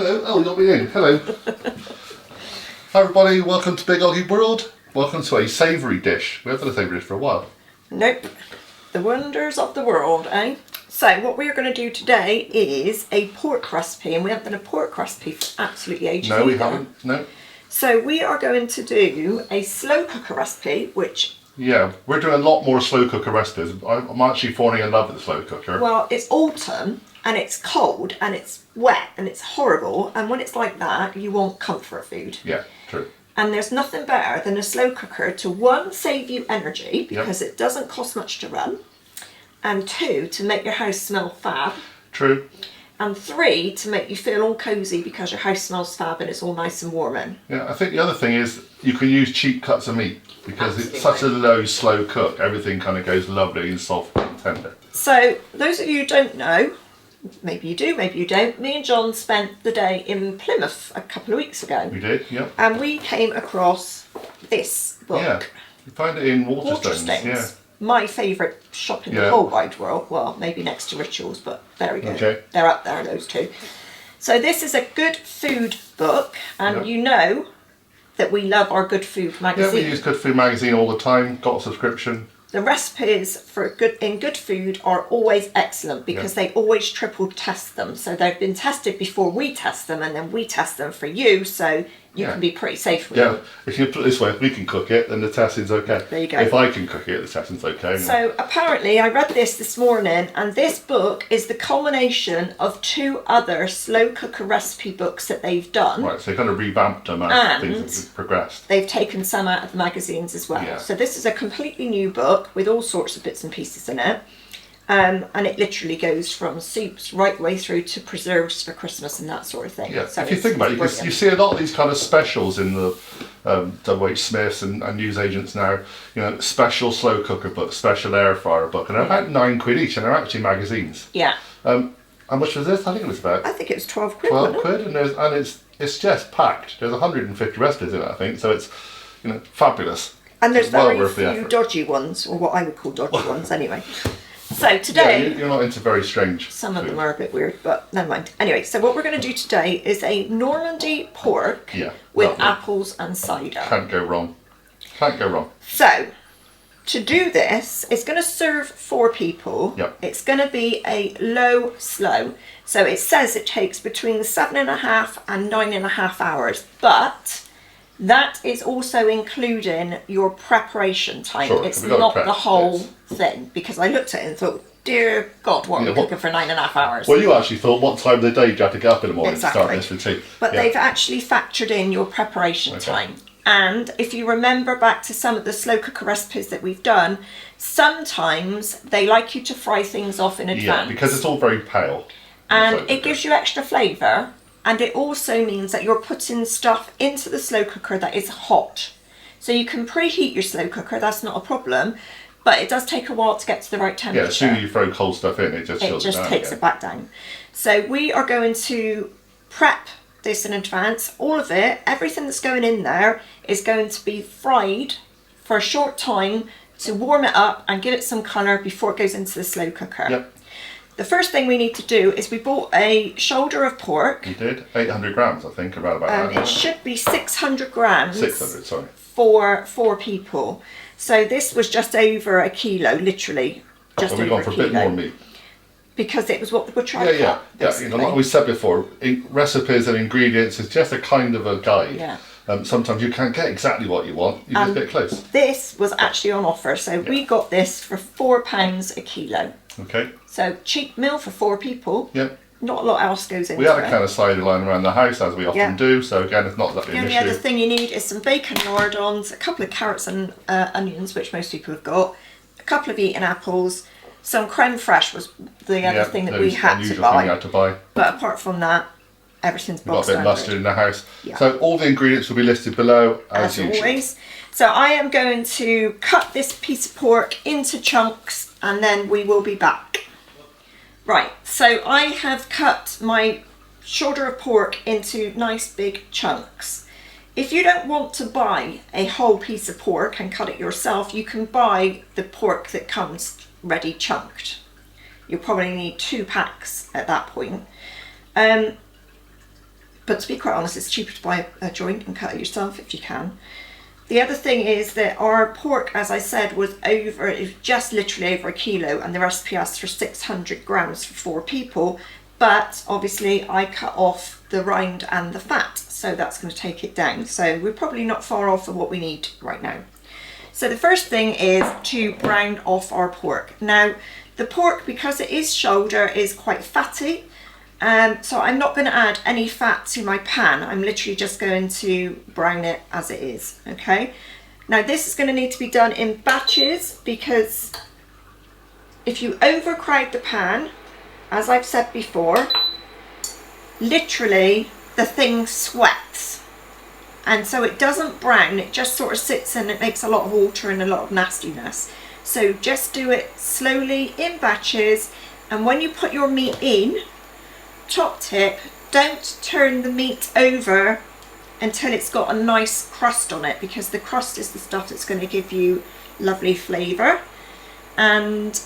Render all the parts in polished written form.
Hello. Oh, you got me in. Hello. Hi everybody, welcome to Big OGGIE World. Welcome to a savoury dish. We haven't done a savoury dish for a while. Nope. The wonders of the world, eh? So what we're going to do today is a pork recipe, and we haven't done a pork recipe for absolutely ages. No, we haven't. No. So we are going to do a slow cooker recipe, which... Yeah, we're doing a lot more slow cooker recipes. I'm actually falling in love with the slow cooker. Well, it's autumn, and it's cold, and it's wet, and it's horrible, and when it's like that, you want comfort food. Yeah, true. And there's nothing better than a slow cooker to, one, save you energy, because it doesn't cost much to run, and two, to make your house smell fab. True. And three, to make you feel all cosy because your house smells fab and it's all nice and warm in. Yeah, I think the other thing is you can use cheap cuts of meat because it's such a low, slow cook. Everything kind of goes lovely and soft and tender. So, those of you who don't know, maybe you do, maybe you don't, me and John spent the day in Plymouth a couple of weeks ago. We did, yep. And we came across this book. Yeah, you find it in Waterstones. Yeah. My favourite shop in the whole wide world. Well, maybe next to Rituals, but very good. Okay. They're up there, those two. So this is a good food book, and you know that we love our Good Food magazine. Yeah, we use Good Food magazine all the time. Got a subscription. The recipes for good food are always excellent because they always triple test them. So they've been tested before we test them, and then we test them for you, so you can be pretty safe with them. If you put it this way, if we can cook it, then the testing's okay. There you go. If I can cook it, the testing's okay. So apparently, I read this morning, and this book is the culmination of two other slow cooker recipe books that they've done. Right, so they kind of revamped them as things have progressed. They've taken some out of the magazines as well. Yeah. So this is a completely new book with all sorts of bits and pieces in it. And it literally goes from soups right the way through to preserves for Christmas and that sort of thing. Yeah, so if you think about it, you see a lot of these kind of specials in the W.H. Smiths and newsagents now. You know, special slow cooker book, special air fryer book, and they're about £9 each, and they're actually magazines. Yeah. How much was this? I think it was about. I think it was £12. £12, and it's just packed. There's 150 recipes in it, I think, so it's fabulous. And there's well very few dodgy ones, or what I would call dodgy ones, anyway. So today... Yeah, you're not into very strange Some of food. them are a bit weird, but never mind. Anyway, so what we're going to do today is a Normandy pork with apples and cider. Can't go wrong. Can't go wrong. So, to do this, it's going to serve 4 people. Yep. It's going to be a low slow. So it says it takes between 7.5 and 9.5 hours, but that is also including your preparation time. Sure, it's not the whole thing, because I looked at it and thought, dear God, what are we cooking for 9.5 hours? Well, you actually thought what time of the day you had to get up in the morning to start this routine. But they've actually factored in your preparation time. And if you remember back to some of the slow cooker recipes that we've done, sometimes they like you to fry things off in advance. Yeah, because it's all very pale. And it gives you extra flavour. And it also means that you're putting stuff into the slow cooker that is hot. So you can preheat your slow cooker, that's not a problem. But it does take a while to get to the right temperature. Yeah, as soon as you throw cold stuff in, it just takes it back down. So we are going to prep this in advance. All of it, everything that's going in there is going to be fried for a short time to warm it up and give it some colour before it goes into the slow cooker. Yep. The first thing we need to do is we bought a shoulder of pork. You did? 800 grams, I think, around about that. It should be 600 grams. 600, sorry. For 4 people. So this was just over a kilo, literally. Just over a kilo. We've gone for a bit more meat. Because it was what the butcher had cut. Yeah. Like we said before, recipes and ingredients is just a kind of a guide. Yeah. Sometimes you can't get exactly what you want, you just get close. This was actually on offer, so we got this for £4 a kilo. Okay. So cheap meal for 4 people. Yep. Not a lot else goes into it. We had a can of cider lying around the house, as we often do, so again, it's not that big an issue. The only other thing you need is some bacon lardons, a couple of carrots and onions, which most people have got, a couple of eaten apples, some crème fraîche was the other thing that we had to buy. But apart from that, everything's box standard. We've got a bit of mustard in the house. Yeah. So all the ingredients will be listed below, as usual. Always. So I am going to cut this piece of pork into chunks, and then we will be back. Right, so I have cut my shoulder of pork into nice big chunks. If you don't want to buy a whole piece of pork and cut it yourself, you can buy the pork that comes ready chunked. You'll probably need 2 packs at that point. But to be quite honest, it's cheaper to buy a joint and cut it yourself if you can. The other thing is that our pork, as I said, was just literally over a kilo, and the recipe asked for 600 grams for 4 people. But obviously I cut off the rind and the fat, so that's going to take it down. So we're probably not far off of what we need right now. So the first thing is to brown off our pork. Now the pork, because it is shoulder, is quite fatty. So I'm not going to add any fat to my pan. I'm literally just going to brown it as it is, okay? Now this is going to need to be done in batches, because if you overcrowd the pan, as I've said before, literally the thing sweats. And so it doesn't brown, it just sort of sits and it makes a lot of water and a lot of nastiness. So just do it slowly in batches, and when you put your meat in, top tip, don't turn the meat over until it's got a nice crust on it, because the crust is the stuff that's going to give you lovely flavour. And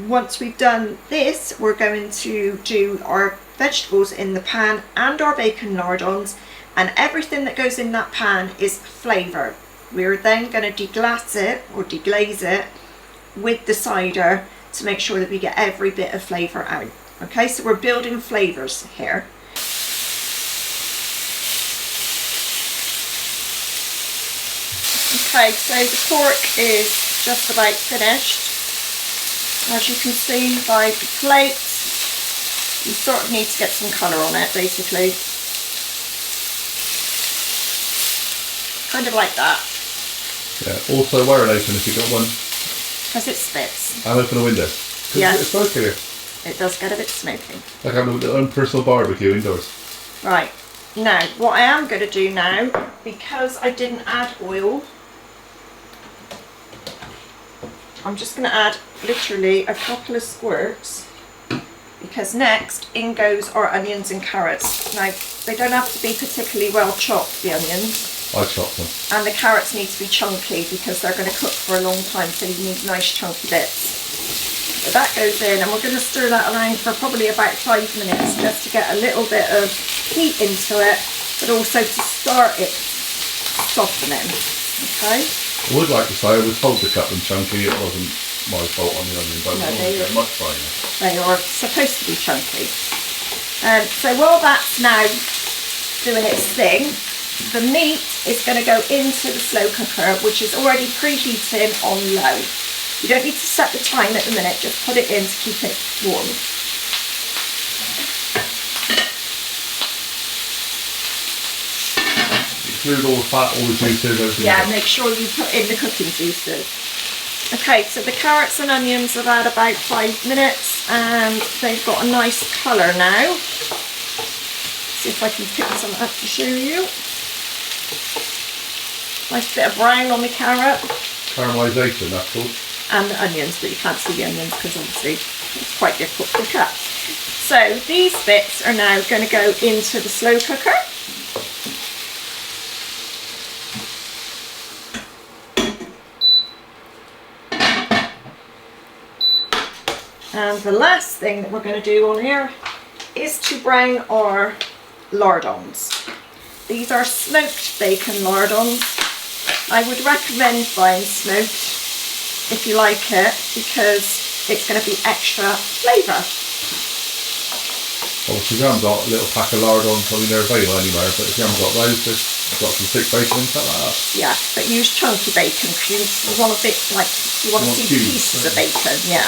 once we've done this, we're going to do our vegetables in the pan and our bacon lardons, and everything that goes in that pan is flavour. We're then going to deglaze it or deglaze it with the cider to make sure that we get every bit of flavour out. Okay, so we're building flavours here. Okay, so the pork is just about finished. As you can see by the plate, you sort of need to get some colour on it, basically. Kind of like that. Yeah, also wear it open if you've got one. Because it spits. And open a window. Yeah. It's smoky here. It does get a bit smoky. Like having a little personal barbecue indoors. Right, now what I am going to do now, because I didn't add oil, I'm just going to add literally a couple of squirts, because next in goes our onions and carrots. Now they don't have to be particularly well chopped, the onions. I chop them. And the carrots need to be chunky because they're going to cook for a long time, so you need nice chunky bits. So that goes in, and we're going to stir that around for probably about 5 minutes just to get a little bit of heat into it, but also to start it softening. Okay? I would like to say I was told to cut them chunky. It wasn't my fault on the onion, but No, they're much finer. They are supposed to be chunky. So while that's now doing its thing, the meat is going to go into the slow cooker, which is already preheating on low. You don't need to set the time at the minute, just put it in to keep it warm. Include all the fat, all the juices, everything. Yeah, make sure you put in the cooking juices. Okay, so the carrots and onions have had about 5 minutes and they've got a nice colour now. See if I can pick some up to show you. Nice bit of brown on the carrot. Caramelisation, that's called. And the onions, but you can't see the onions because obviously it's quite difficult to cut. So these bits are now going to go into the slow cooker. And the last thing that we're going to do on here is to brown our lardons. These are smoked bacon lardons. I would recommend buying smoked if you like it, because it's going to be extra flavour. Well, if you haven't got a little pack of lardons, I mean they're available anywhere, but if you haven't got those, just got some thick bacon and stuff like that. Yeah, but use chunky bacon because you want a bit like, you want to see pieces of bacon, yeah.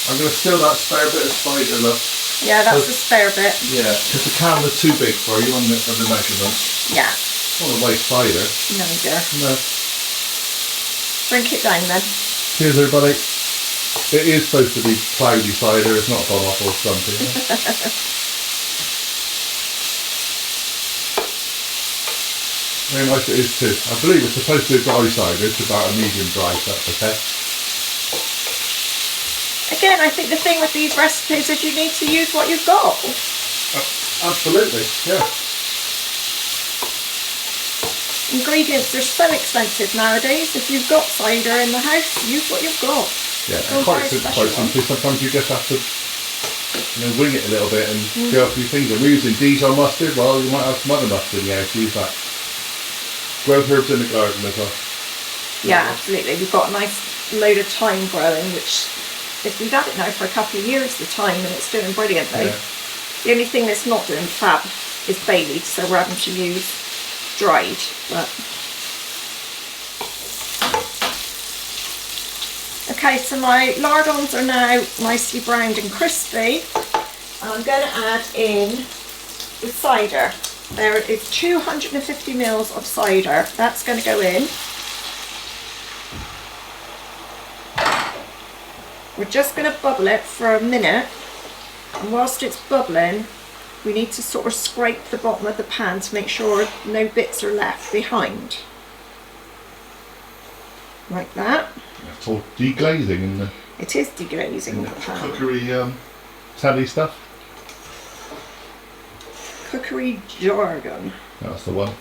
I'm going to steal that spare bit of cider, love. Yeah, that's the spare bit. Yeah, because the can was too big for you on the measurement. Yeah. I don't want to waste cider. No, dear. No. Drink it down then. Cheers, everybody. It is supposed to be cloudy cider. It's not gone off or something. Very nice it is too. I believe it's supposed to be a dry cider. It's about a medium dry, so that's okay. Again, I think the thing with these recipes is you need to use what you've got. Absolutely, yeah. Ingredients are so expensive nowadays. If you've got cider in the house, use what you've got. Yeah, Don't quite buy a simply. special one. Sometimes you just have to and then wing it a little bit and see how a few things. I'm using Dijon mustard. Well, you might have some other mustard in the house. Use that. Grow herbs in the garden as well. Yeah, absolutely. We've got a nice load of thyme growing, which we've had it now for a couple of years, the thyme, and it's doing brilliantly. Yeah. The only thing that's not doing fab is bay leaf, so we're having to use dried. But okay, so my lardons are now nicely browned and crispy. I'm going to add in the cider. There is 250 mils of cider. That's going to go in. We're just going to bubble it for a minute, and whilst it's bubbling we need to sort of scrape the bottom of the pan to make sure no bits are left behind. Like that. It's all deglazing in the... It is deglazing the pan. Cookery savvy stuff. Cookery jargon. That's the one.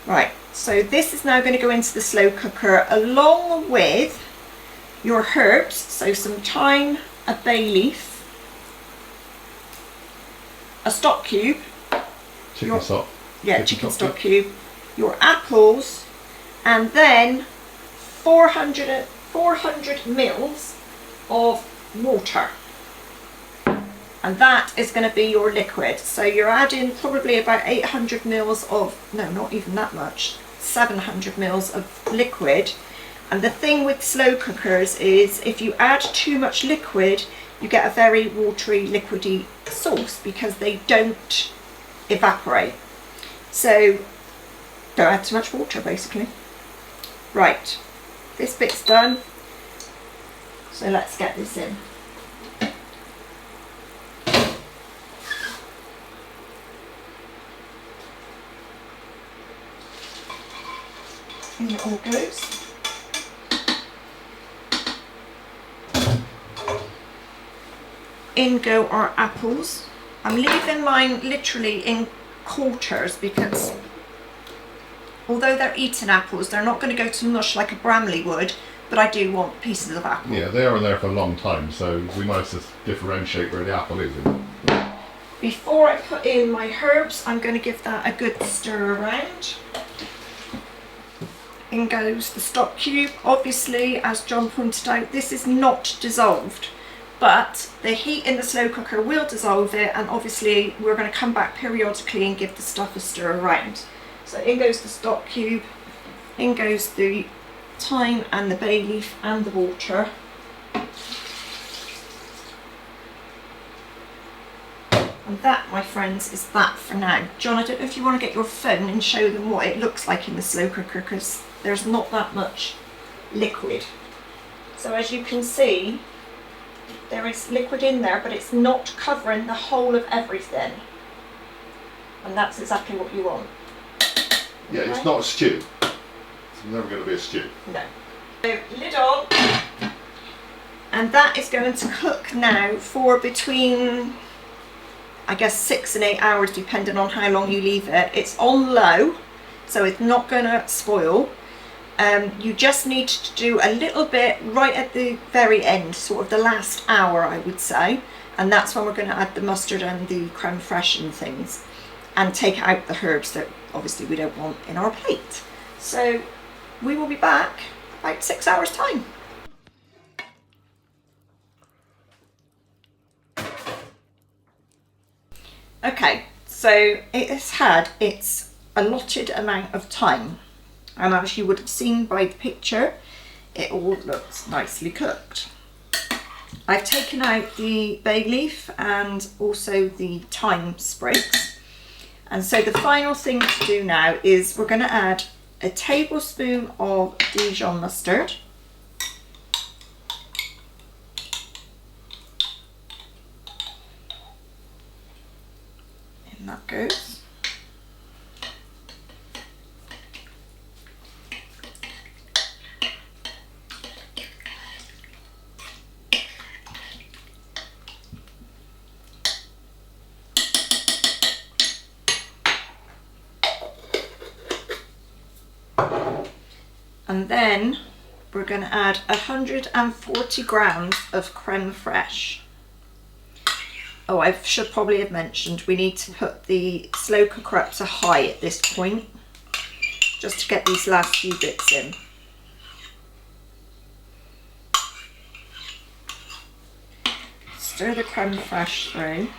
Right, so this is now going to go into the slow cooker along with your herbs, so some thyme, a bay leaf, a stock cube. Chicken stock. Yeah, chicken stock cube. Your apples, and then 400 mils of water. And that is going to be your liquid. So you're adding probably about 800 mils of, no, not even that much, 700 mils of liquid. And the thing with slow cookers is if you add too much liquid, you get a very watery, liquidy sauce because they don't evaporate. So don't add too much water, basically. Right, this bit's done. So let's get this in. In it all goes. In go our apples. I'm leaving mine literally in quarters because although they're eating apples, they're not going to go to mush like a Bramley would, but I do want pieces of apple. Yeah, they are in there for a long time, so we might just differentiate where the apple is. Before I put in my herbs, I'm going to give that a good stir around. In goes the stock cube. Obviously, as John pointed out, this is not dissolved, but the heat in the slow cooker will dissolve it, and obviously we're going to come back periodically and give the stuff a stir around. So in goes the stock cube, in goes the thyme and the bay leaf and the water. And that, my friends, is that for now. John, I don't know if you want to get your phone and show them what it looks like in the slow cooker, because there's not that much liquid. So as you can see, there is liquid in there, but it's not covering the whole of everything. And that's exactly what you want. Yeah, Okay. It's not a stew. It's never going to be a stew. No. So lid on. And that is going to cook now for between, I guess, 6 and 8 hours, depending on how long you leave it. It's on low, so it's not going to spoil. You just need to do a little bit right at the very end, sort of the last hour, I would say. And that's when we're going to add the mustard and the crème fraîche and things, and take out the herbs that obviously we don't want in our plate. So we will be back about 6 hours time. Okay, so it has had its allotted amount of time, and as you would have seen by the picture, it all looks nicely cooked. I've taken out the bay leaf and also the thyme sprigs, and so the final thing to do now is we're going to add a tablespoon of Dijon mustard, and that goes. And then we're going to add 140 grams of crème fraîche. Oh, I should probably have mentioned we need to put the slow cooker up to high at this point, just to get these last few bits in. Stir the crème fraîche through.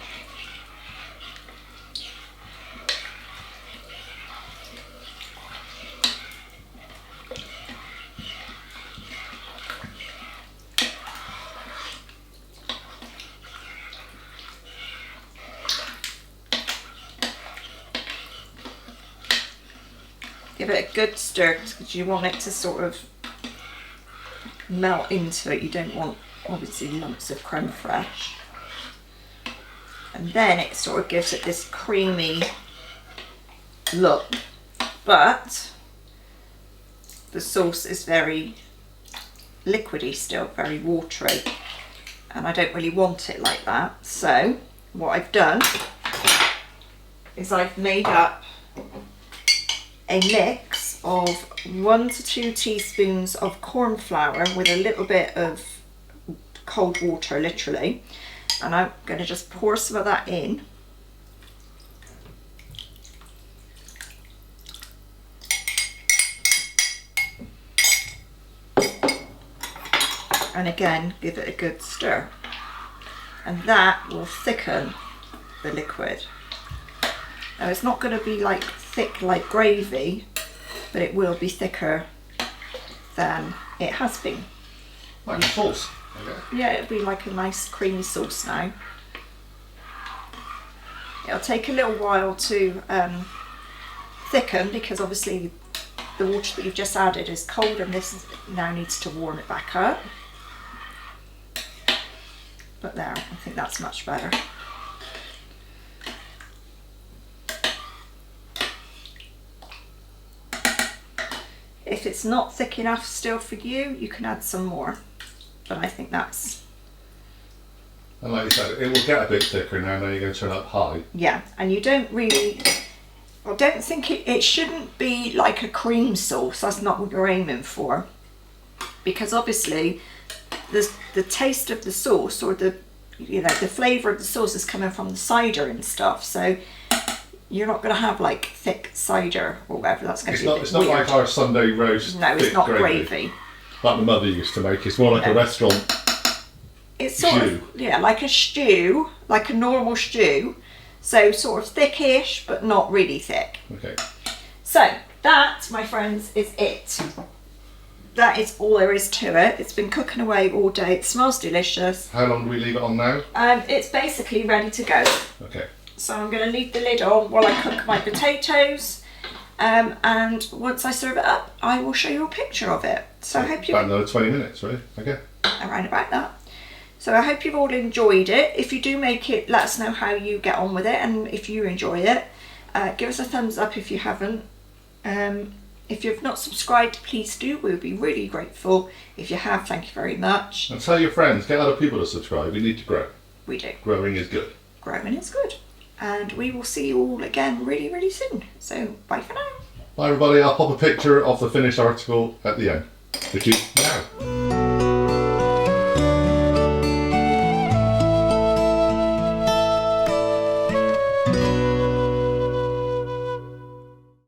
Give it a good stir because you want it to sort of melt into it. You don't want obviously lumps of crème fraîche. And then it sort of gives it this creamy look. But the sauce is very liquidy still, very watery. And I don't really want it like that. So what I've done is I've made up a mix of 1 to 2 teaspoons of corn flour with a little bit of cold water, literally, and I'm going to just pour some of that in. And again, give it a good stir, and that will thicken the liquid. Now it's not going to be like thick like gravy, but it will be thicker than it has been. Like a sauce. Okay. Yeah, it'll be like a nice creamy sauce now. It'll take a little while to thicken because obviously the water that you've just added is cold and this now needs to warm it back up. But there, I think that's much better. If it's not thick enough still for you, you can add some more. But I think that's... And like you said, it will get a bit thicker now you're going to turn up high. Yeah, and you don't really... I don't think it shouldn't be like a cream sauce. That's not what you're aiming for. Because obviously the taste of the sauce, or the flavour of the sauce is coming from the cider and stuff. So you're not going to have like thick cider or whatever. That's going to be a bit It's not weird. like our Sunday roast. No, it's thick not gravy. Like my mother used to make. It's more like a restaurant It's sort stew. of, yeah, like a stew, like a normal stew. So sort of thickish, but not really thick. Okay. So that, my friends, is it. That is all there is to it. It's been cooking away all day. It smells delicious. How long do we leave it on now? It's basically ready to go. Okay. So I'm going to leave the lid on while I cook my potatoes. And once I serve it up, I will show you a picture of it. So I hope you... About another 20 minutes, really. Okay. Around about that. So I hope you've all enjoyed it. If you do make it, let us know how you get on with it, and if you enjoy it, give us a thumbs up if you haven't. If you've not subscribed, please do. We'll be really grateful. If you have, thank you very much. And tell your friends, get other people to subscribe. We need to grow. We do. Growing is good. Growing is good. And we will see you all again really, really soon. So bye for now. Bye everybody. I'll pop a picture of the finished article at the end. Thank you.